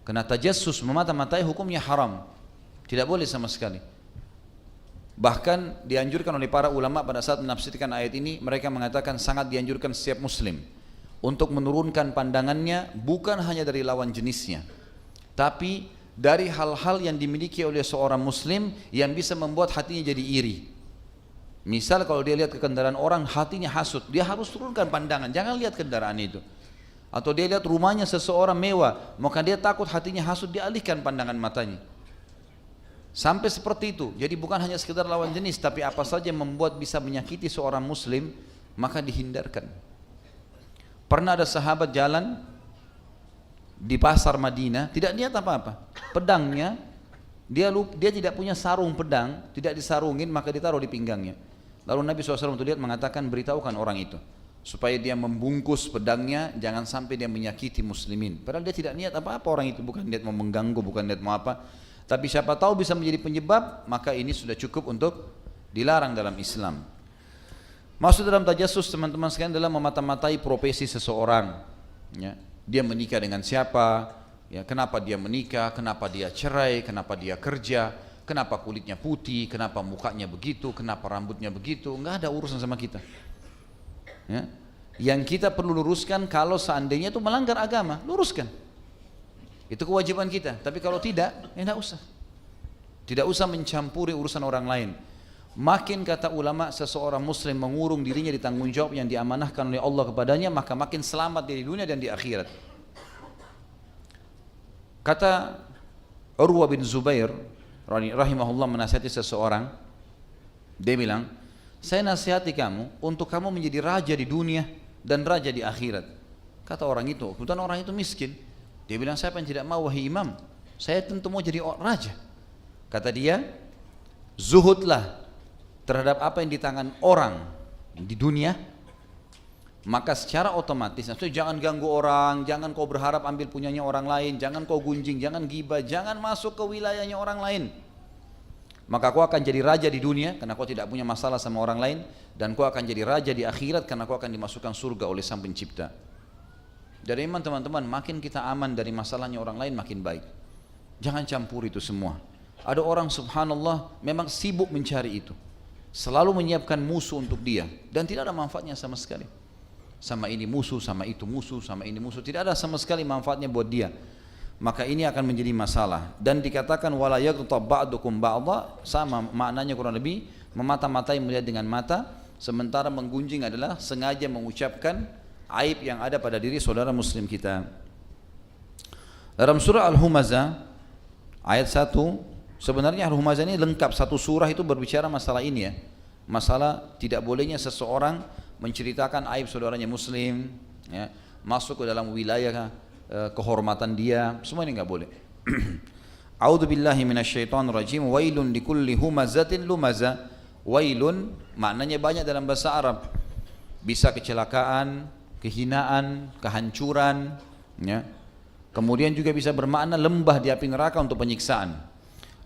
Karena tajassus, memata-matai, hukumnya haram, tidak boleh sama sekali. Bahkan dianjurkan oleh para ulama pada saat menafsirkan ayat ini, mereka mengatakan sangat dianjurkan setiap muslim untuk menurunkan pandangannya bukan hanya dari lawan jenisnya, tapi dari hal-hal yang dimiliki oleh seorang muslim yang bisa membuat hatinya jadi iri. Misal kalau dia lihat ke kendaraan orang, hatinya hasut, dia harus turunkan pandangan, jangan lihat kendaraan itu. Atau dia lihat rumahnya seseorang mewah, maka dia takut hatinya hasut, dia alihkan pandangan matanya. Sampai seperti itu. Jadi bukan hanya sekedar lawan jenis, tapi apa saja yang membuat bisa menyakiti seorang muslim, maka dihindarkan. Pernah ada sahabat jalan di pasar Madinah, tidak niat apa-apa. Pedangnya, dia tidak punya sarung pedang, tidak disarungin, maka ditaruh di pinggangnya. Lalu Nabi SAW untuk lihat mengatakan, beritahukan orang itu supaya dia membungkus pedangnya, jangan sampai dia menyakiti muslimin. Padahal dia tidak niat apa-apa orang itu, bukan niat mau mengganggu, bukan niat mau apa. Tapi siapa tahu bisa menjadi penyebab, maka ini sudah cukup untuk dilarang dalam Islam. Maksud dalam tajassus teman-teman sekalian adalah memata-matai profesi seseorang. Ya. Dia menikah dengan siapa, ya, kenapa dia menikah, kenapa dia cerai, kenapa dia kerja, kenapa kulitnya putih, kenapa mukanya begitu, kenapa rambutnya begitu, nggak ada urusan sama kita. Ya. Yang kita perlu luruskan kalau seandainya itu melanggar agama, luruskan. Itu kewajiban kita. Tapi kalau tidak, ya tidak usah. Tidak usah mencampuri urusan orang lain. Makin kata ulama seseorang muslim mengurung dirinya di tanggung jawab yang diamanahkan oleh Allah kepadanya, maka makin selamat di dunia dan di akhirat. Kata Urwa bin Zubair rahimahullah menasihati seseorang, dia bilang, saya nasihati kamu untuk kamu menjadi raja di dunia dan raja di akhirat. Kata orang itu, kebetulan orang itu miskin. Dia bilang, siapa yang tidak mau wahai imam, saya tentu mau jadi raja. Kata dia, zuhudlah terhadap apa yang di tangan orang di dunia, maka secara otomatis, maksudnya jangan ganggu orang, jangan kau berharap ambil punyanya orang lain, jangan kau gunjing, jangan gibah, jangan masuk ke wilayahnya orang lain. Maka kau akan jadi raja di dunia karena kau tidak punya masalah sama orang lain, dan kau akan jadi raja di akhirat karena kau akan dimasukkan surga oleh Sang Pencipta. Dari iman teman-teman, makin kita aman dari masalahnya orang lain makin baik. Jangan campur itu semua. Ada orang subhanallah memang sibuk mencari itu, selalu menyiapkan musuh untuk dia, dan tidak ada manfaatnya sama sekali. Sama ini musuh, sama itu musuh, sama ini musuh, tidak ada sama sekali manfaatnya buat dia. Maka ini akan menjadi masalah. Dan dikatakan wala yaghtab ba'dukum ba'dha, sama maknanya kurang lebih memata-matai, melihat dengan mata, sementara menggunjing adalah sengaja mengucapkan aib yang ada pada diri saudara muslim kita. Dalam surah Al-Humazah ayat 1, sebenarnya Al-Humazah ini lengkap, satu surah itu berbicara masalah ini ya. Masalah tidak bolehnya seseorang menceritakan aib saudaranya muslim, ya, masuk ke dalam wilayah kehormatan dia, semua ini enggak boleh. A'udzubillahi minasyaitonirrajim. Wailun likulli humazatin lumazah. Wailun maknanya banyak dalam bahasa Arab. Bisa kecelakaan, kehinaan, kehancuran, ya. Kemudian juga bisa bermakna lembah di api neraka untuk penyiksaan.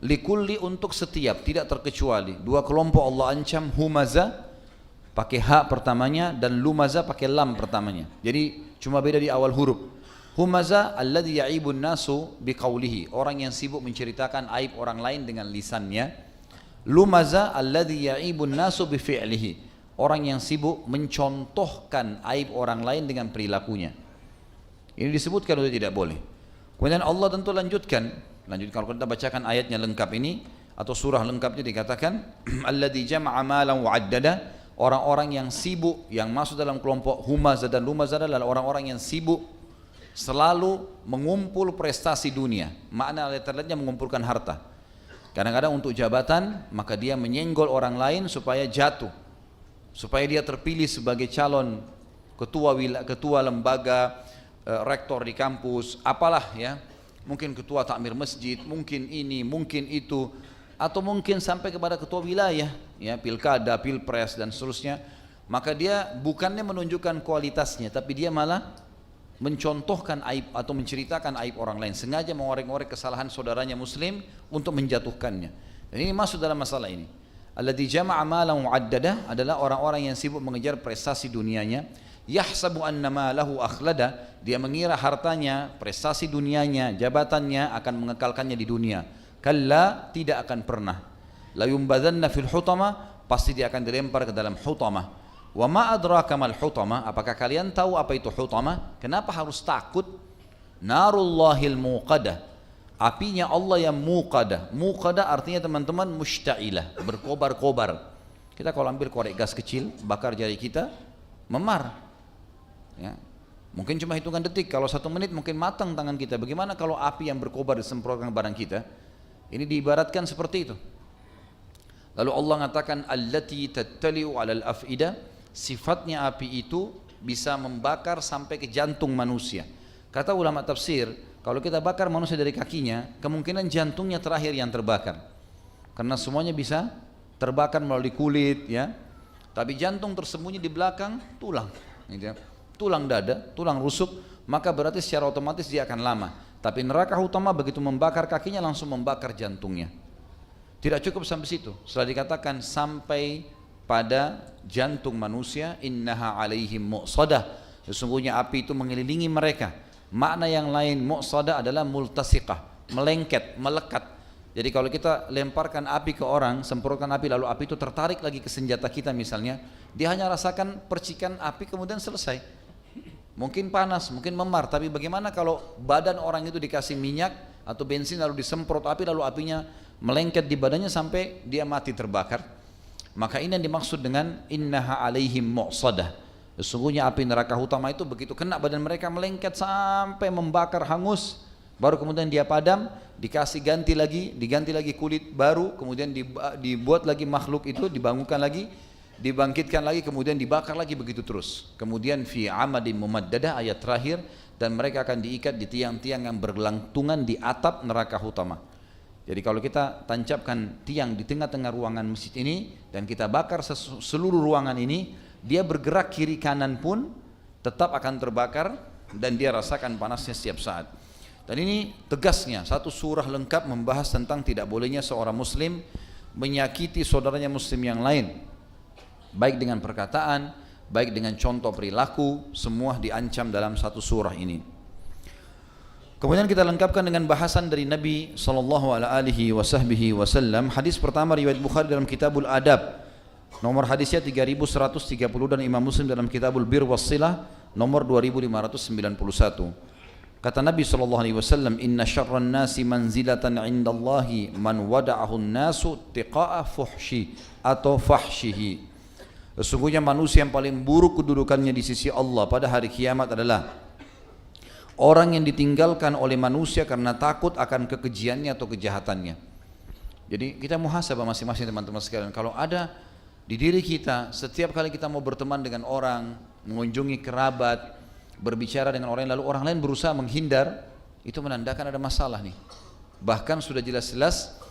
Likulli untuk setiap, tidak terkecuali. Dua kelompok Allah ancam, humaza pakai hak pertamanya dan lumaza pakai lam pertamanya. Jadi cuma beda di awal huruf. Humaza alladhi ya'ibun nasu biqaulihi, orang yang sibuk menceritakan aib orang lain dengan lisannya. Lumaza alladhi ya'ibun nasu bifi'lihi, orang yang sibuk mencontohkan aib orang lain dengan perilakunya. Ini disebutkan itu tidak boleh. Kemudian Allah tentu lanjutkan kalau kita bacakan ayatnya lengkap ini atau surah lengkapnya dikatakan alladzi jama'a malan wa 'addada, orang-orang yang sibuk, yang masuk dalam kelompok humazah dan lumazah adalah orang-orang yang sibuk selalu mengumpul prestasi dunia. Makna letternya mengumpulkan harta. Kadang-kadang untuk jabatan, maka dia menyenggol orang lain supaya jatuh, supaya dia terpilih sebagai calon ketua lembaga, rektor di kampus, apalah ya, mungkin ketua takmir masjid, mungkin ini, mungkin itu, atau mungkin sampai kepada ketua wilayah, ya, pilkada, pilpres dan seterusnya. Maka dia bukannya menunjukkan kualitasnya, tapi dia malah mencontohkan aib atau menceritakan aib orang lain, sengaja mengorek-ngorek kesalahan saudaranya muslim untuk menjatuhkannya. Dan ini masuk dalam masalah ini. Alladzi jama'a malan mu'addada adalah orang-orang yang sibuk mengejar prestasi dunianya, Yahsabu annama lahu akhlada, dia mengira hartanya, prestasi dunianya, jabatannya akan mengekalkannya di dunia. Kalla, tidak akan pernah. La yumbadanna fil hutama, pasti dia akan dilempar ke dalam hutamah. Wa ma adraka mal hutamah, apakah kalian tahu apa itu hutamah? Kenapa harus takut? Narullahil muqadah, apinya Allah yang muqadah. Muqadah artinya teman-teman mushta'ilah, berkobar-kobar. Kita kalau ambil korek gas kecil, bakar jari kita, memar. Ya. Mungkin cuma hitungan detik, kalau 1 menit mungkin matang tangan kita. Bagaimana kalau api yang berkobar disemprotkan ke badan kita? Ini diibaratkan seperti itu. Lalu Allah mengatakan allati tattali'u 'alal af'idah, sifatnya api itu bisa membakar sampai ke jantung manusia. Kata ulama tafsir, kalau kita bakar manusia dari kakinya, kemungkinan jantungnya terakhir yang terbakar. Karena semuanya bisa terbakar melalui kulit, ya. Tapi jantung tersembunyi di belakang tulang, gitu ya. Tulang dada, tulang rusuk, maka berarti secara otomatis dia akan lama. Tapi neraka utama begitu membakar kakinya langsung membakar jantungnya. Tidak cukup sampai situ. Setelah dikatakan sampai pada jantung manusia, innaha alaihim mu'sadah, sesungguhnya api itu mengelilingi mereka. Makna yang lain mu'sadah adalah multasiqah, melengket, melekat. Jadi kalau kita lemparkan api ke orang, semprotkan api, lalu api itu tertarik lagi ke senjata kita misalnya, dia hanya rasakan percikan api kemudian selesai. Mungkin panas, mungkin memar, tapi bagaimana kalau badan orang itu dikasih minyak atau bensin lalu disemprot api, lalu apinya melengket di badannya sampai dia mati terbakar. Maka ini yang dimaksud dengan innaha alaihim mu'sadah. Sesungguhnya api neraka utama itu begitu kena badan mereka melengket sampai membakar hangus, baru kemudian dia padam, dikasih diganti lagi kulit baru, kemudian dibuat lagi makhluk itu, dibangunkan lagi, dibangkitkan lagi, kemudian dibakar lagi, begitu terus. Kemudian fi amadin mumaddadah, ayat terakhir, dan mereka akan diikat di tiang-tiang yang bergelantungan di atap neraka utama. Jadi kalau kita tancapkan tiang di tengah-tengah ruangan masjid ini dan kita bakar seluruh ruangan ini, dia bergerak kiri kanan pun tetap akan terbakar dan dia rasakan panasnya setiap saat. Dan ini tegasnya satu surah lengkap membahas tentang tidak bolehnya seorang muslim menyakiti saudaranya muslim yang lain, baik dengan perkataan, baik dengan contoh perilaku, semua diancam dalam satu surah ini. Kemudian kita lengkapkan dengan bahasan dari Nabi SAW. Hadis pertama riwayat Bukhari dalam Kitabul Adab, nomor hadisnya 3130, dan Imam Muslim dalam Kitabul Bir Wassilah nomor 2591. Kata Nabi SAW, inna syarran nasi manzilatan indallahi man wada'ahun nasu tiqa'a fuhshi atau fahshihi. Sesungguhnya manusia yang paling buruk kedudukannya di sisi Allah pada hari kiamat adalah orang yang ditinggalkan oleh manusia karena takut akan kekejiannya atau kejahatannya. Jadi kita muhasabah masing-masing teman-teman sekalian. Kalau ada di diri kita, setiap kali kita mau berteman dengan orang, mengunjungi kerabat, berbicara dengan orang lain, lalu orang lain berusaha menghindar, itu menandakan ada masalah nih. Bahkan sudah jelas-jelas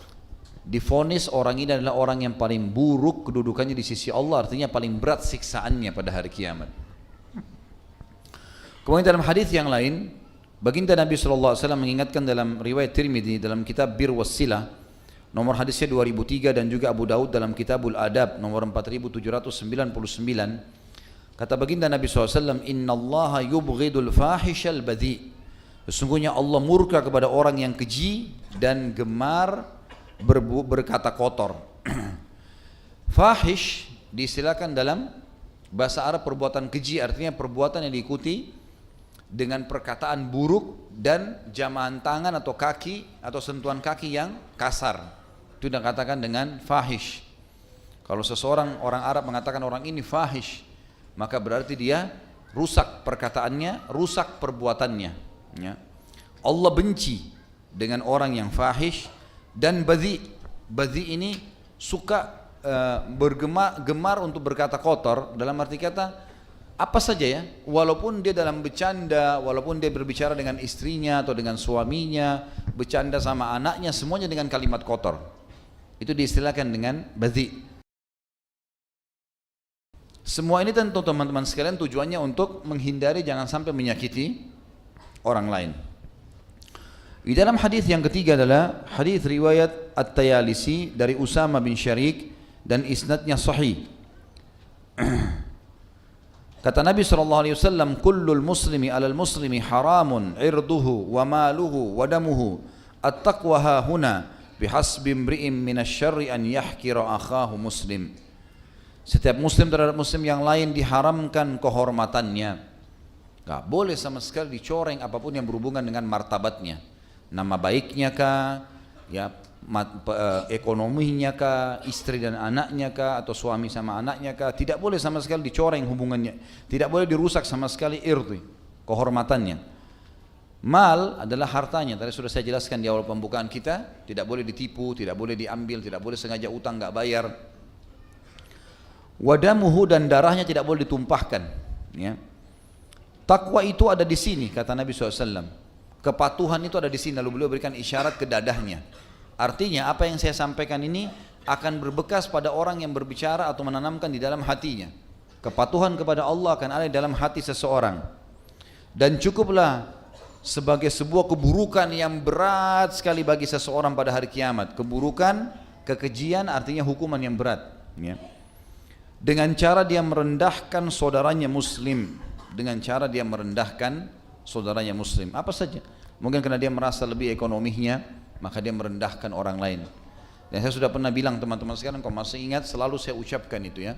divonis orang ini adalah orang yang paling buruk kedudukannya di sisi Allah, artinya paling berat siksaannya pada hari kiamat. Kemudian dalam hadis yang lain, baginda Nabi SAW mengingatkan dalam riwayat Tirmidzi dalam kitab Bir Wassilah nomor hadisnya 2003, dan juga Abu Daud dalam Kitabul Adab nomor 4799. Kata baginda Nabi SAW, innallaha yubghidul fahishal badhi. Sesungguhnya Allah murka kepada orang yang keji dan gemar berkata kotor. Fahish diistilahkan dalam bahasa Arab perbuatan keji, artinya perbuatan yang diikuti dengan perkataan buruk dan jamahan tangan atau kaki atau sentuhan kaki yang kasar. Itu dikatakan dengan fahish. Kalau seseorang, orang Arab mengatakan orang ini fahish, maka berarti dia rusak perkataannya, rusak perbuatannya, ya. Allah benci dengan orang yang fahish dan badhi. Badhi ini suka gemar untuk berkata kotor, dalam arti kata apa saja ya, walaupun dia dalam bercanda, walaupun dia berbicara dengan istrinya atau dengan suaminya, bercanda sama anaknya, semuanya dengan kalimat kotor. Itu diistilahkan dengan badhi. Semua ini tentu teman-teman sekalian tujuannya untuk menghindari jangan sampai menyakiti orang lain. Di dalam hadis yang ketiga adalah hadis riwayat At-Tayalisi dari Usama bin Syarik dan isnadnya sahih. Kata Nabi SAW, kullul muslimi alal muslimi haramun irduhu wa maluhu wa damuhu at-taqwa hahuna bihasbi imri'in minasyarri an yahkira akhahu muslim. Setiap muslim terhadap muslim yang lain diharamkan kehormatannya. Gak boleh sama sekali dicoreng apapun yang berhubungan dengan martabatnya. Nama baiknya kah, ya, ekonominya kah, istri dan anaknya kah, atau suami sama anaknya kah, tidak boleh sama sekali dicoreng hubungannya, tidak boleh dirusak sama sekali irdi, kehormatannya. Mal adalah hartanya, tadi sudah saya jelaskan di awal pembukaan kita, tidak boleh ditipu, tidak boleh diambil, tidak boleh sengaja utang gak bayar. Wadamuhu, dan darahnya tidak boleh ditumpahkan, ya. Takwa itu ada di sini, kata Nabi SAW. Kepatuhan itu ada di sini, lalu beliau berikan isyarat ke dadahnya. Artinya apa yang saya sampaikan ini akan berbekas pada orang yang berbicara atau menanamkan di dalam hatinya. Kepatuhan kepada Allah akan ada di dalam hati seseorang. Dan cukuplah sebagai sebuah keburukan yang berat sekali bagi seseorang pada hari kiamat. Keburukan, kekejian artinya hukuman yang berat, ya. Dengan cara dia merendahkan saudaranya muslim. Dengan cara dia merendahkan saudaranya muslim, apa saja. Mungkin karena dia merasa lebih ekonominya, maka dia merendahkan orang lain. Dan saya sudah pernah bilang teman-teman sekarang, kalau masih ingat, selalu saya ucapkan itu, ya.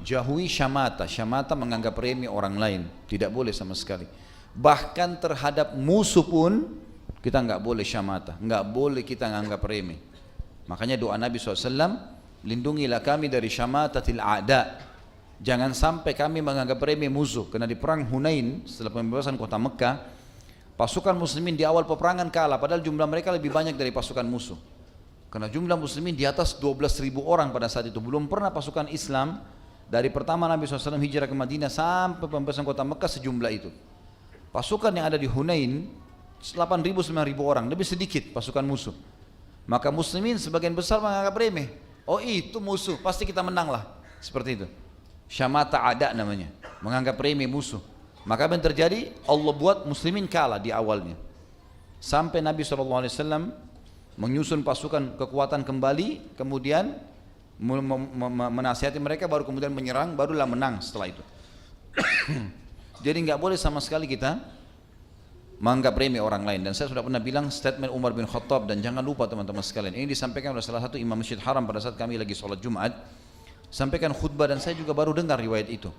Jauhi syamata. Syamata menganggap remeh orang lain, tidak boleh sama sekali. Bahkan terhadap musuh pun kita nggak boleh syamata, nggak boleh kita menganggap remeh. Makanya doa Nabi SAW, lindungilah kami dari syamatatil a'da. Jangan sampai kami menganggap remeh musuh. Karena di perang Hunain, setelah pembebasan kota Mekah, pasukan muslimin di awal peperangan kalah, padahal jumlah mereka lebih banyak dari pasukan musuh. Karena jumlah muslimin di atas 12.000 orang pada saat itu. Belum pernah pasukan Islam dari pertama Nabi SAW hijrah ke Madinah sampai pembebasan kota Mekah sejumlah itu. Pasukan yang ada di Hunain 8.000-9.000 orang, lebih sedikit pasukan musuh. Maka muslimin sebagian besar menganggap remeh. Oh itu musuh, pasti kita menang lah. Seperti itu. Syamata ada namanya, menganggap remeh musuh. Maka apa yang terjadi? Allah buat muslimin kalah di awalnya. Sampai Nabi SAW menyusun pasukan kekuatan kembali, kemudian menasihati mereka, baru kemudian menyerang, barulah menang setelah itu. Jadi nggak boleh sama sekali kita menganggap remeh orang lain. Dan saya sudah pernah bilang statement Umar bin Khattab, dan jangan lupa teman-teman sekalian, ini disampaikan oleh salah satu imam Masjid Haram pada saat kami lagi sholat Jumat. Sampaikan khutbah, dan saya juga baru dengar riwayat itu.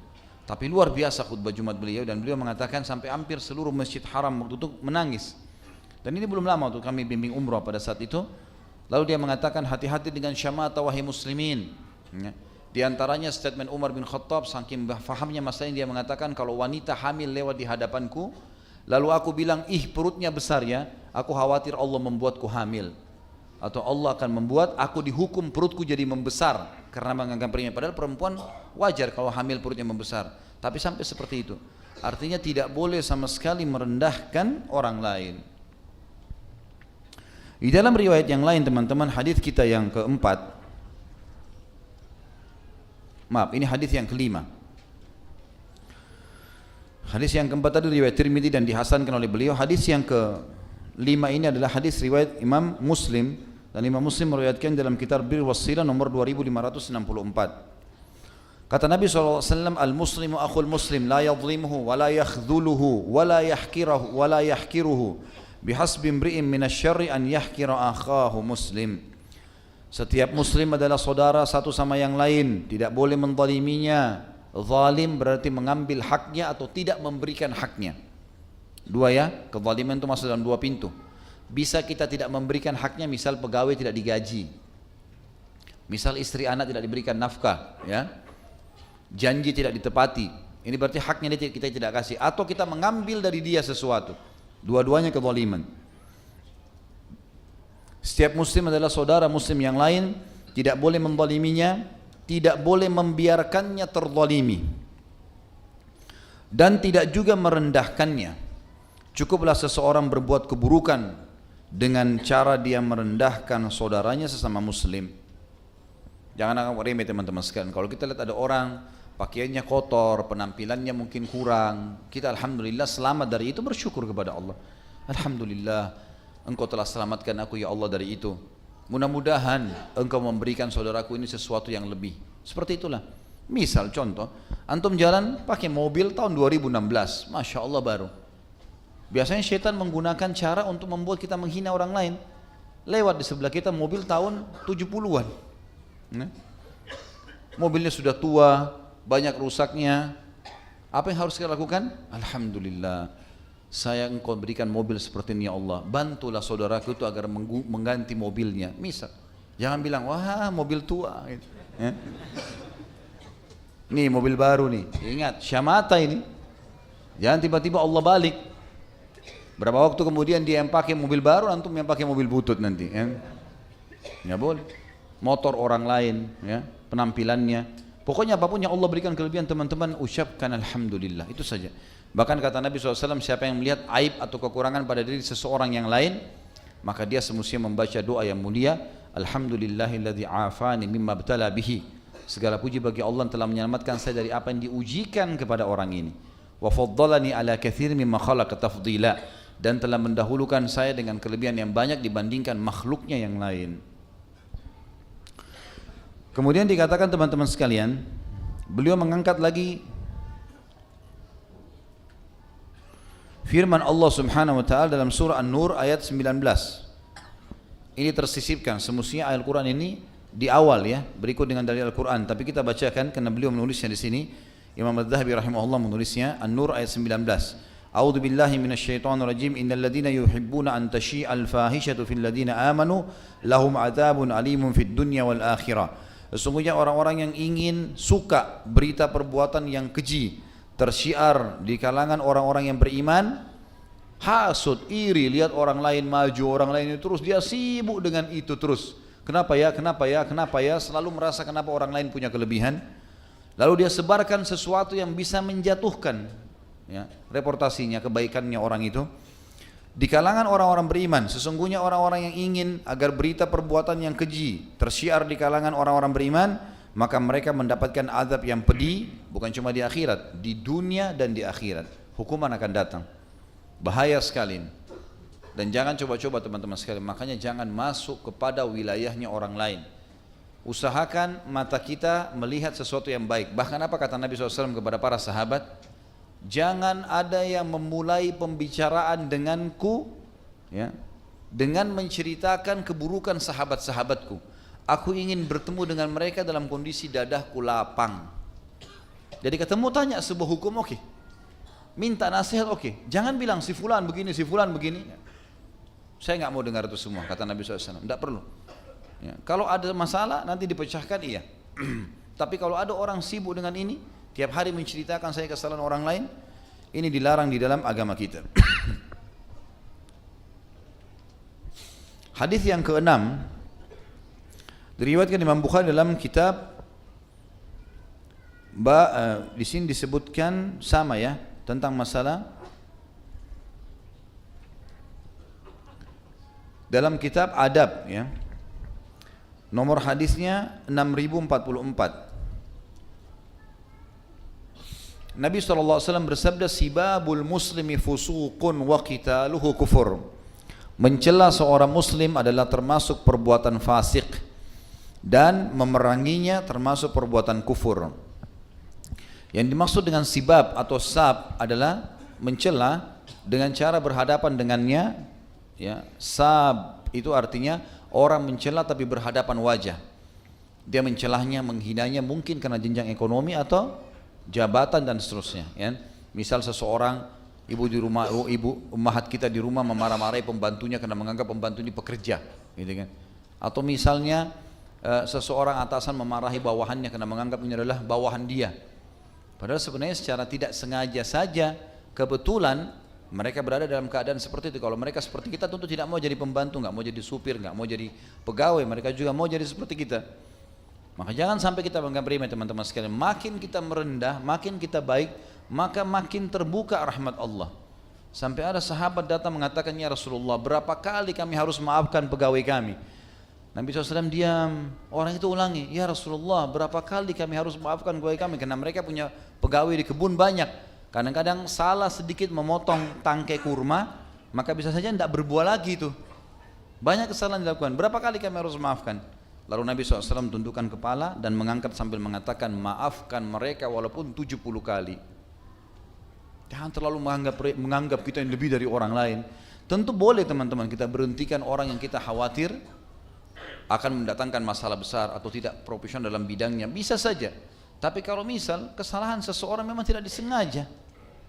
Tapi luar biasa khutbah Jumat beliau, dan beliau mengatakan sampai hampir seluruh Masjid Haram waktu itu menangis. Dan ini belum lama waktu kami bimbing umrah pada saat itu. Lalu dia mengatakan, hati-hati dengan syamata wahai muslimin, ya. Di antaranya statement Umar bin Khattab, saking fahamnya masalah ini, dia mengatakan, kalau wanita hamil lewat di hadapanku, lalu aku bilang, ih perutnya besar ya, aku khawatir Allah membuatku hamil, atau Allah akan membuat aku dihukum perutku jadi membesar karena menganggap remeh. Padahal perempuan wajar kalau hamil perutnya membesar, tapi sampai seperti itu. Artinya tidak boleh sama sekali merendahkan orang lain. Di dalam riwayat yang lain teman-teman, hadis kita yang keempat, maaf ini hadis yang kelima. Hadis yang keempat tadi riwayat Tirmidzi dan dihasankan oleh beliau. Hadis yang kelima ini adalah hadis riwayat Imam Muslim, dan Imam Muslim meriwayatkan dalam kitab Bir Wassilah nomor 2564. Kata Nabi SAW, al-muslimu akhul muslim, la yadhlimuhu, wa la yakhdhuluhu, wa la yahkiruhu, bihasbi imri'in minasyarri an yahkira akhahu muslim. Setiap muslim adalah saudara satu sama yang lain, tidak boleh menzaliminya. Zalim berarti mengambil haknya atau tidak memberikan haknya. Dua ya, kezaliman itu masuk dalam dua pintu. Bisa kita tidak memberikan haknya, misal pegawai tidak digaji, misal istri anak tidak diberikan nafkah, ya, janji tidak ditepati, ini berarti haknya dia kita tidak kasih, atau kita mengambil dari dia sesuatu. Dua-duanya kezaliman. Setiap muslim adalah saudara muslim yang lain, tidak boleh menzaliminya, tidak boleh membiarkannya terzalimi, dan tidak juga merendahkannya. Cukuplah seseorang berbuat keburukan dengan cara dia merendahkan saudaranya sesama muslim. Jangan anggap remeh teman-teman sekalian. Kalau kita lihat ada orang pakaiannya kotor, penampilannya mungkin kurang, kita alhamdulillah selamat dari itu, bersyukur kepada Allah. Alhamdulillah, engkau telah selamatkan aku ya Allah dari itu. Mudah-mudahan engkau memberikan saudaraku ini sesuatu yang lebih. Seperti itulah. Misal contoh, antum jalan pakai mobil tahun 2016, Masya Allah baru. Biasanya syaitan menggunakan cara untuk membuat kita menghina orang lain. Lewat di sebelah kita mobil tahun 70-an. Mobilnya sudah tua, banyak rusaknya. Apa yang harus kita lakukan? Alhamdulillah, saya engkau berikan mobil seperti ini ya Allah. Bantulah saudaraku itu agar mengganti mobilnya. Misal, jangan bilang, wah mobil tua. Nih mobil baru nih. Ingat, syamata ini. Jangan tiba-tiba Allah balik. Berapa waktu kemudian dia yang pakai mobil baru, antum yang pakai mobil butut nanti. Nggak boleh. Motor orang lain, ya, penampilannya. Pokoknya apapun yang Allah berikan kelebihan teman-teman, ucapkan alhamdulillah. Itu saja. Bahkan kata Nabi SAW, siapa yang melihat aib atau kekurangan pada diri seseorang yang lain, maka dia semestinya membaca doa yang mulia, alhamdulillahilladzi afani mimma btala bihi. Segala puji bagi Allah yang telah menyelamatkan saya dari apa yang diujikan kepada orang ini. Wa faddalani ala katsir mimma khalaqa tafdila, dan telah mendahulukan saya dengan kelebihan yang banyak dibandingkan makhluknya yang lain. Kemudian dikatakan teman-teman sekalian, beliau mengangkat lagi firman Allah Subhanahu wa taala dalam surah An-Nur ayat 19. Ini tersisipkan, semestinya ayat Al-Qur'an ini di awal ya, berikut dengan dalil Al-Quran, tapi kita bacakan karena beliau menulisnya di sini. Imam Adz-Dzahabi rahimahullah menulisnya, An-Nur ayat 19. A'udzu billahi minasyaitonir rajim. Innal ladzina yuhibbuna an tashi'al fahishatu fil ladzina amanu lahum adzabun alimun fid dunya wal akhirah. Sesungguhnya orang-orang yang ingin suka berita perbuatan yang keji tersyiar di kalangan orang-orang yang beriman, hasud, iri, lihat orang lain maju, orang lain itu terus dia sibuk dengan itu terus. Kenapa ya, kenapa ya, kenapa ya, selalu merasa kenapa orang lain punya kelebihan. Lalu dia sebarkan sesuatu yang bisa menjatuhkan ya, reputasinya, kebaikannya orang itu di kalangan orang-orang beriman. Sesungguhnya orang-orang yang ingin agar berita perbuatan yang keji tersyiar di kalangan orang-orang beriman, maka mereka mendapatkan azab yang pedih, bukan cuma di akhirat, di dunia dan di akhirat. Hukuman akan datang. Bahaya sekali. Dan jangan coba-coba teman-teman sekalian, makanya jangan masuk kepada wilayahnya orang lain. Usahakan mata kita melihat sesuatu yang baik. Bahkan apa kata Nabi SAW kepada para sahabat? Jangan ada yang memulai pembicaraan denganku ya, dengan menceritakan keburukan sahabat-sahabatku. Aku ingin bertemu dengan mereka dalam kondisi dadahku lapang. Jadi ketemu tanya sebuah hukum, oke. Minta nasihat, oke. Jangan bilang si fulan begini, si fulan begini. Saya nggak mau dengar itu semua, kata Nabi SAW. Tidak perlu. Ya, kalau ada masalah nanti dipecahkan, iya. Tapi kalau ada orang sibuk dengan ini, tiap hari menceritakan saya kesalahan orang lain, ini dilarang di dalam agama kita. Hadis yang keenam diriwayatkan Imam Bukhari dalam kitab di sini disebutkan sama ya tentang masalah dalam kitab adab ya. Nomor hadisnya 6044. Nabi SAW bersabda, sibabul muslimi fusuqun wa qitaluhu kufur. Mencela seorang muslim adalah termasuk perbuatan fasik dan memeranginya termasuk perbuatan kufur. Yang dimaksud dengan sibab atau sab adalah mencela dengan cara berhadapan dengannya ya. Sab itu artinya orang mencela tapi berhadapan wajah. Dia mencelahnya, menghinanya mungkin karena jenjang ekonomi atau jabatan dan seterusnya ya. Misal seseorang ibu di rumah, ibu ummahat kita di rumah memarah-marahi pembantunya karena menganggap pembantu ini pekerja gitu kan. Atau misalnya seseorang atasan memarahi bawahannya karena menganggap ini adalah bawahan dia. Padahal sebenarnya secara tidak sengaja saja, kebetulan mereka berada dalam keadaan seperti itu. Kalau mereka seperti kita tentu tidak mau jadi pembantu, nggak mau jadi supir, nggak mau jadi pegawai. Mereka juga mau jadi seperti kita. Maka jangan sampai kita menganggap remeh teman-teman sekalian. Makin kita merendah, makin kita baik, maka makin terbuka rahmat Allah. Sampai ada sahabat datang mengatakan, ya Rasulullah, berapa kali kami harus maafkan pegawai kami? Nabi SAW diam. Orang itu ulangi, ya Rasulullah, berapa kali kami harus maafkan pegawai kami? Karena mereka punya pegawai di kebun banyak. Kadang-kadang salah sedikit memotong tangkai kurma, maka bisa saja tidak berbuah lagi itu. Banyak kesalahan dilakukan. Berapa kali kami harus maafkan? Lalu Nabi SAW tundukkan kepala dan mengangkat sambil mengatakan, maafkan mereka walaupun 70 kali. Jangan terlalu menganggap kita yang lebih dari orang lain. Tentu boleh teman-teman kita berhentikan orang yang kita khawatir akan mendatangkan masalah besar atau tidak profesional dalam bidangnya, bisa saja. Tapi kalau misal kesalahan seseorang memang tidak disengaja,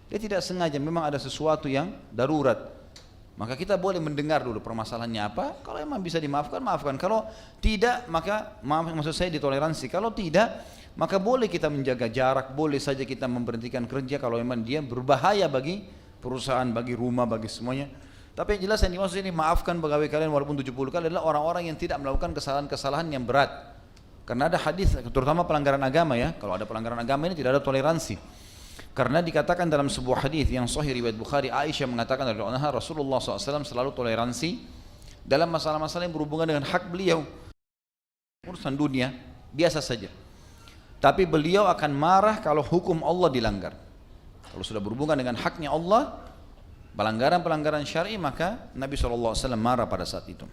dia tidak sengaja, memang ada sesuatu yang darurat, maka kita boleh mendengar dulu permasalahannya apa. Kalau memang bisa dimaafkan, maafkan. Kalau tidak, maka maksud saya ditoleransi. Kalau tidak, maka boleh kita menjaga jarak, boleh saja kita memberhentikan kerja kalau memang dia berbahaya bagi perusahaan, bagi rumah, bagi semuanya. Tapi yang jelas yang dimaksud ini, maafkan pegawai kalian walaupun 70 kali adalah orang-orang yang tidak melakukan kesalahan-kesalahan yang berat. Karena ada hadis, terutama pelanggaran agama ya. Kalau ada pelanggaran agama ini tidak ada toleransi. Karena dikatakan dalam sebuah hadis yang sahih riwayat Bukhari, Aisyah mengatakan dari anha, Rasulullah SAW selalu toleransi dalam masalah-masalah yang berhubungan dengan hak beliau. Urusan dunia biasa saja. Tapi beliau akan marah kalau hukum Allah dilanggar. Kalau sudah berhubungan dengan haknya Allah, pelanggaran-pelanggaran syar'i, maka Nabi SAW marah pada saat itu.